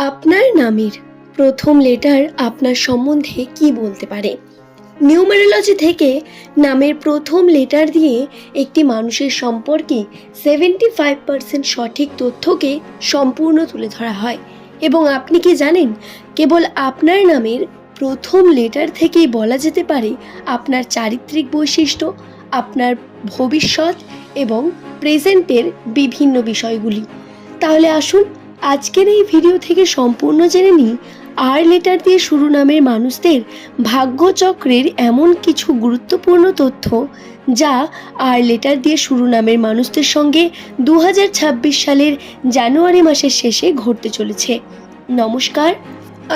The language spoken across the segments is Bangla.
আপনার নামের প্রথম লেটার আপনার সম্বন্ধে কি বলতে পারে? নিউমারোলজি থেকে নামের প্রথম লেটার দিয়ে একটি মানুষের সম্পর্কে 75% সঠিক তথ্যকে সম্পূর্ণ তুলে ধরা হয়। এবং আপনি কি জানেন, কেবল আপনার নামের প্রথম লেটার থেকেই বলা যেতে পারে আপনার চারিত্রিক বৈশিষ্ট্য, আপনার ভবিষ্যৎ এবং প্রেজেন্টের বিভিন্ন বিষয়গুলি। তাহলে আসুন আজকের এই ভিডিও থেকে সম্পূর্ণ জেনে নিই আর লেটার দিয়ে শুরু নামের মানুষদের ভাগ্যচক্রের এমন কিছু গুরুত্বপূর্ণ তথ্য যা আর লেটার দিয়ে শুরু নামের মানুষদের সঙ্গে 2026 সালের জানুয়ারি মাসের শেষে ঘটতে চলেছে। নমস্কার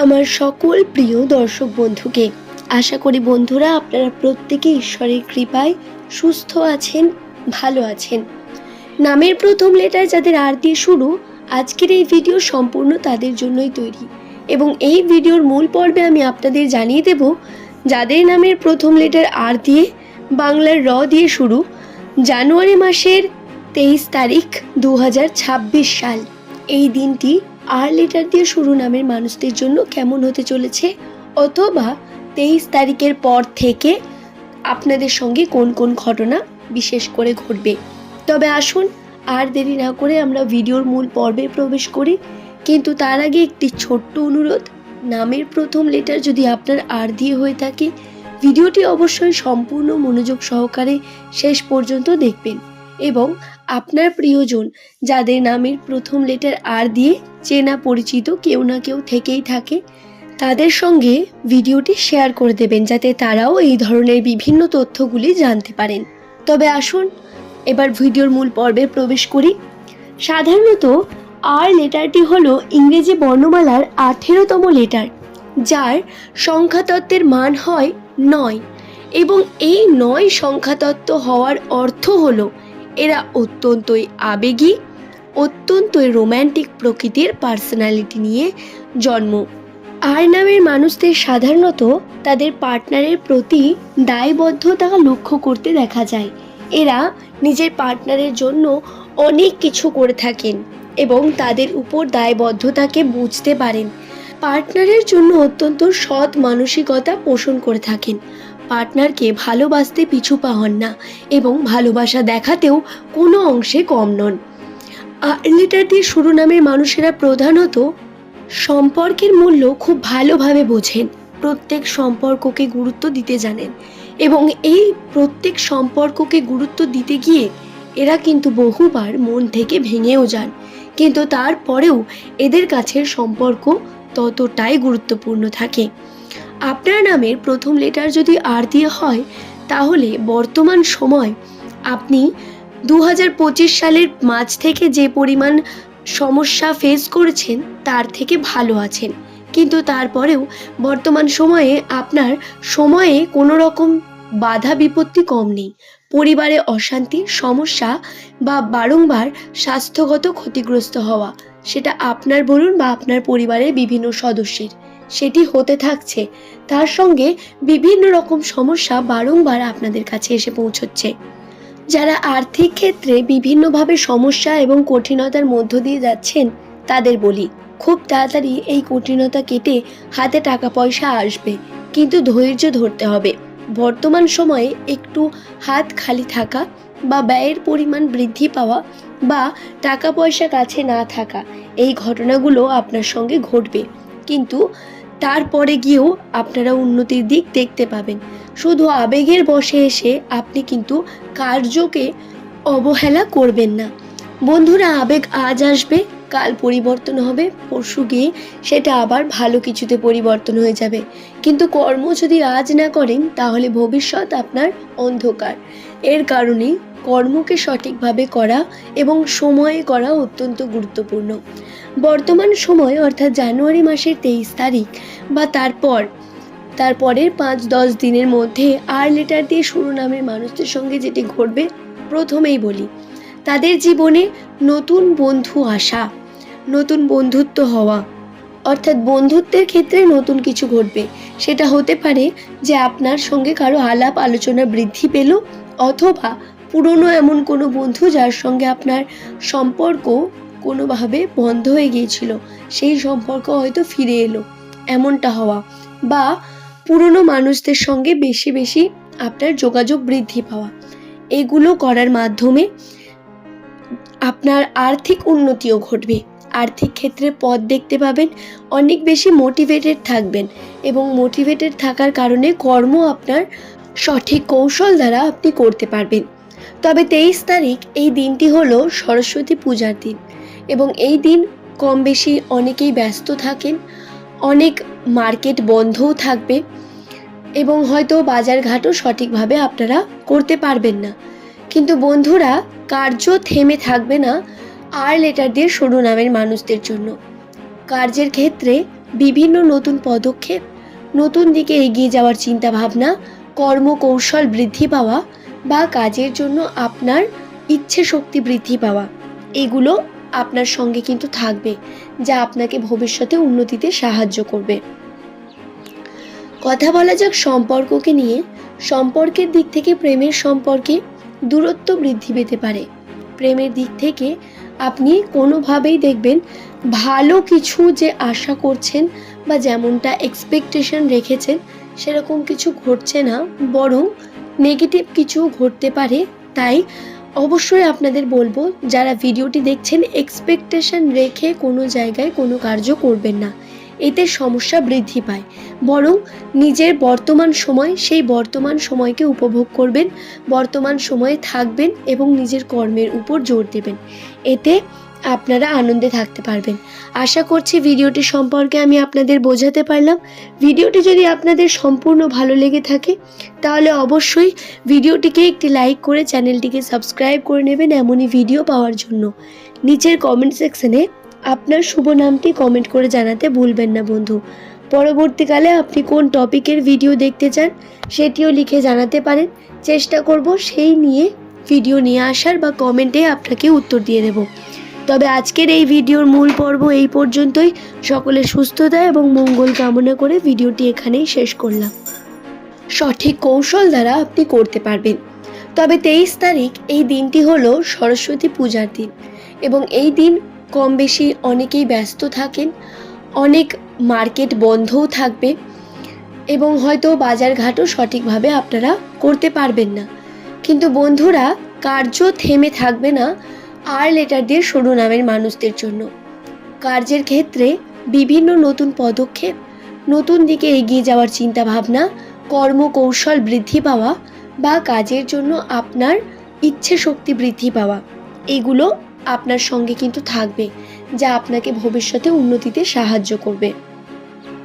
আমার সকল প্রিয় দর্শক বন্ধুকে। আশা করি বন্ধুরা আপনারা প্রত্যেকে ঈশ্বরের কৃপায় সুস্থ আছেন, ভালো আছেন। নামের প্রথম লেটার যাদের আর দিয়ে শুরু, আজকের এই ভিডিও সম্পূর্ণ তাদের জন্যই তৈরি। এবং এই ভিডিওর মূল পর্বে আমি আপনাদের জানিয়ে দেব যাদের নামের প্রথম লেটার আর দিয়ে বাংলার র দিয়ে শুরু, জানুয়ারি মাসের 23 তারিখ 2026 সাল এই দিনটি আর লেটার দিয়ে শুরু নামের মানুষদের জন্য কেমন হতে চলেছে, অথবা 23 তারিখের পর থেকে আপনাদের সঙ্গে কোন কোন ঘটনা বিশেষ করে ঘটবে। তবে আসুন আর দেরি না করে আমরা ভিডিওর মূল পর্বে প্রবেশ করি। কিন্তু তার আগে একটি ছোট্ট অনুরোধ, নামের প্রথম লেটার যদি আপনার আর দিয়ে হয়ে থাকে, ভিডিওটি অবশ্যই সম্পূর্ণ মনোযোগ সহকারে শেষ পর্যন্ত দেখবেন এবং আপনার প্রিয়জন যাদের নামের প্রথম লেটার আর দিয়ে চেনা পরিচিত কেউ না কেউ থেকেই থাকে তাদের সঙ্গে ভিডিওটি শেয়ার করে দেবেন, যাতে তারাও এই ধরনের বিভিন্ন তথ্যগুলি জানতে পারেন। তবে আসুন এবার ভিডিওর মূল পর্বে প্রবেশ করি। সাধারণত আর লেটারটি হলো ইংরেজি বর্ণমালার 18তম লেটার, যার সংখ্যাতত্ত্বের মান হয় 9। এবং এই 9 সংখ্যাতত্ত্ব হওয়ার অর্থ হলো এরা অত্যন্তই আবেগী, অত্যন্তই রোম্যান্টিক প্রকৃতির পার্সোনালিটি নিয়ে জন্ম। আর নামের মানুষদের সাধারণত তাদের পার্টনারের প্রতি দায়বদ্ধতা লক্ষ্য করতে দেখা যায়। এরা নিজের পার্টনারের জন্য অনেক কিছু করে থাকেন এবং তাদের উপর দায়বদ্ধতাকে বুঝতে পারেন। পার্টনারের জন্য অত্যন্ত সৎ মানসিকতা পোষণ করে থাকেন। পার্টনারকে ভালোবাসতে পিছু পা হন না এবং ভালোবাসা দেখাতেও কোনো অংশে কম নন। আর লেটার দিয়ে শুরু নামের মানুষেরা প্রধানত সম্পর্কের মূল্য খুব ভালোভাবে বোঝেন, প্রত্যেক সম্পর্ককে গুরুত্ব দিতে জানেন এবং এই প্রত্যেক সম্পর্ককে গুরুত্ব দিতে গিয়ে এরা কিন্তু বহুবার মন থেকে ভেঙেও যান, কিন্তু তারপরেও এদের কাছের সম্পর্ক ততটাই গুরুত্বপূর্ণ থাকে। আপনার নামের প্রথম লেটার যদি আর দিয়ে হয়, তাহলে বর্তমান সময় আপনি 2025 সালের মাঝ থেকে যে পরিমাণ সমস্যা ফেস করেছেন তার থেকে ভালো আছেন, কিন্তু তারপরেও বর্তমান সময়ে আপনার সময়ে কোনো রকম বাধা বিপত্তি কম নেই। পরিবারে অশান্তি, সমস্যা বা বারংবার স্বাস্থ্যগত ক্ষতিগ্রস্ত হওয়া, সেটা আপনার বলুন বা আপনার পরিবারের বিভিন্ন সদস্যের, সেটি হতে থাকছে। তার সঙ্গে বিভিন্ন রকম সমস্যা বারংবার আপনাদের কাছে এসে পৌঁছচ্ছে। যারা আর্থিক ক্ষেত্রে বিভিন্নভাবে সমস্যা এবং কঠিনতার মধ্য দিয়ে যাচ্ছেন তাদের বলি, খুব তাড়াতাড়ি এই কঠিনতা কেটে হাতে টাকা পয়সা আসবে, কিন্তু ধৈর্য ধরতে হবে। বর্তমান সময়ে একটু হাত খালি থাকা বা ব্যয়ের পরিমাণ বৃদ্ধি পাওয়া বা টাকা পয়সা কাছে না থাকা, এই ঘটনাগুলো আপনার সঙ্গে ঘটবে, কিন্তু তারপরে গিয়েও আপনারা উন্নতির দিক দেখতে পাবেন। শুধু আবেগের বশে এসে আপনি কিন্তু কার্যকে অবহেলা করবেন না। বন্ধুরা, আবেগ আজ আসবে, কাল পরিবর্তন হবে, পরশু গিয়ে সেটা আবার ভালো কিছুতে পরিবর্তন হয়ে যাবে, কিন্তু কর্ম যদি আজ না করেন তাহলে ভবিষ্যৎ আপনার অন্ধকার। এর কারণেই কর্মকে সঠিকভাবে করা এবং সময়ে করা অত্যন্ত গুরুত্বপূর্ণ। বর্তমান সময় অর্থাৎ জানুয়ারি মাসের 23 তারিখ বা তারপরের 5-10 দিনের মধ্যে আর লেটার দিয়ে শুরু নামের মানুষদের সঙ্গে যেটি ঘটবে, প্রথমেই বলি, তাদের জীবনে নতুন বন্ধু আসা, নতুন বন্ধুত্ব হওয়া, অর্থাৎ বন্ধুত্বের ক্ষেত্রে নতুন কিছু ঘটবে। সেটা হতে পারে যে আপনার সঙ্গে কারো আলাপ আলোচনা বৃদ্ধি পেল, অথবা পুরনো এমন কোনো বন্ধু যার সঙ্গে আপনার সম্পর্ক কোনোভাবে বন্ধ হয়ে গিয়েছিল সেই সম্পর্ক হয়তো ফিরে এলো, এমনটা হওয়া, বা পুরনো মানুষদের সঙ্গে বেশি বেশি আপনার যোগাযোগ বৃদ্ধি পাওয়া, এগুলো করার মাধ্যমে আপনার আর্থিক উন্নতিও ঘটবে। আর্থিক ক্ষেত্রে পথ দেখতে পাবেন, অনেক বেশি মোটিভেটেড থাকবেন এবং মোটিভেটেড থাকার কারণে কর্ম আপনার সঠিক কৌশল দ্বারা আপনি করতে পারবেন। তবে 23 তারিখ এই দিনটি হলো সরস্বতী পূজার দিন এবং এই দিন কম বেশি অনেকেই ব্যস্ত থাকেন, অনেক মার্কেট বন্ধও থাকবে এবং হয়তো বাজারঘাটও সঠিকভাবে আপনারা করতে পারবেন না। কিন্তু বন্ধুরা, কার্য থেমে থাকবে না আর লেটার দিয়ে শুরু নামের মানুষদের জন্য। কার্যের ক্ষেত্রে বিভিন্ন নতুন পদক্ষেপ, নতুন দিকে এগিয়ে যাওয়ার চিন্তা ভাবনা, কর্মকৌশল বৃদ্ধি পাওয়া বা কাজের জন্য আপনার ইচ্ছে শক্তি বৃদ্ধি পাওয়া, এগুলো আপনার সঙ্গে কিন্তু থাকবে, যা আপনাকে ভবিষ্যতে উন্নতিতে সাহায্য করবে। কথা বলা যাক সম্পর্ককে নিয়ে। সম্পর্কের দিক থেকে প্রেমের সম্পর্কে দূরত্ব বৃদ্ধি পেতে পারে। প্রেমের দিক থেকে আপনি কোনোভাবেই দেখবেন ভালো কিছু যে আশা করছেন বা যেমনটা এক্সপেকটেশন রেখেছেন সেরকম কিছু ঘটছে না, বরং নেগেটিভ কিছু ঘটতে পারে। তাই অবশ্যই আপনাদের বলবো, যারা ভিডিওটি দেখছেন এক্সপেকটেশন রেখে কোনো জায়গায় কোনো কার্য করবেন না, এতে সমস্যা বৃদ্ধি পায়। বরং নিজের বর্তমান সময়, সেই বর্তমান সময়কে উপভোগ করবেন, বর্তমান সময়ে থাকবেন এবং নিজের কর্মের উপর জোর দেবেন, এতে আপনারা আনন্দে থাকতে পারবেন। আশা করছি ভিডিওটি সম্পর্কে আমি আপনাদের বোঝাতে পারলাম। ভিডিওটি যদি আপনাদের সম্পূর্ণ ভালো লেগে থাকে তাহলে অবশ্যই ভিডিওটিকে একটি লাইক করে চ্যানেলটিকে সাবস্ক্রাইব করে নেবেন এমনই ভিডিও পাওয়ার জন্য। নিচের কমেন্ট সেকশনে আপনার শুভ নামটি কমেন্ট করে জানাতে ভুলবেন না বন্ধু। পরবর্তীকালে আপনি কোন টপিকের ভিডিও দেখতে চান সেটিও লিখে জানাতে পারেন, চেষ্টা করব সেই নিয়ে ভিডিও নিয়ে আসার বা কমেন্টে আপনাকে উত্তর দিয়ে দেব। তবে আজকের এই ভিডিওর মূল পর্ব এই পর্যন্তই। সকলের সুস্থতা এবং মঙ্গল কামনা করে ভিডিওটি এখানেই শেষ করলাম। সঠিক কৌশল দ্বারা আপনি করতে পারবেন। তবে 23 তারিখ এই দিনটি হলো সরস্বতী পূজার দিন এবং এই দিন কম বেশি অনেকেই ব্যস্ত থাকেন, অনেক মার্কেট বন্ধও থাকবে এবং হয়তো বাজারঘাটও সঠিকভাবে আপনারা করতে পারবেন না। কিন্তু বন্ধুরা, কার্য থেমে থাকবে না আর লেটার দিয়ে শুরু নামের মানুষদের জন্য। কার্যের ক্ষেত্রে বিভিন্ন নতুন পদক্ষেপ, নতুন দিকে এগিয়ে যাওয়ার চিন্তা ভাবনা, কর্মকৌশল বৃদ্ধি পাওয়া বা কাজের জন্য আপনার ইচ্ছে শক্তি বৃদ্ধি পাওয়া, এগুলো আপনার সঙ্গে কিন্তু থাকবে, যা আপনাকে ভবিষ্যতে উন্নতিতে সাহায্য করবে।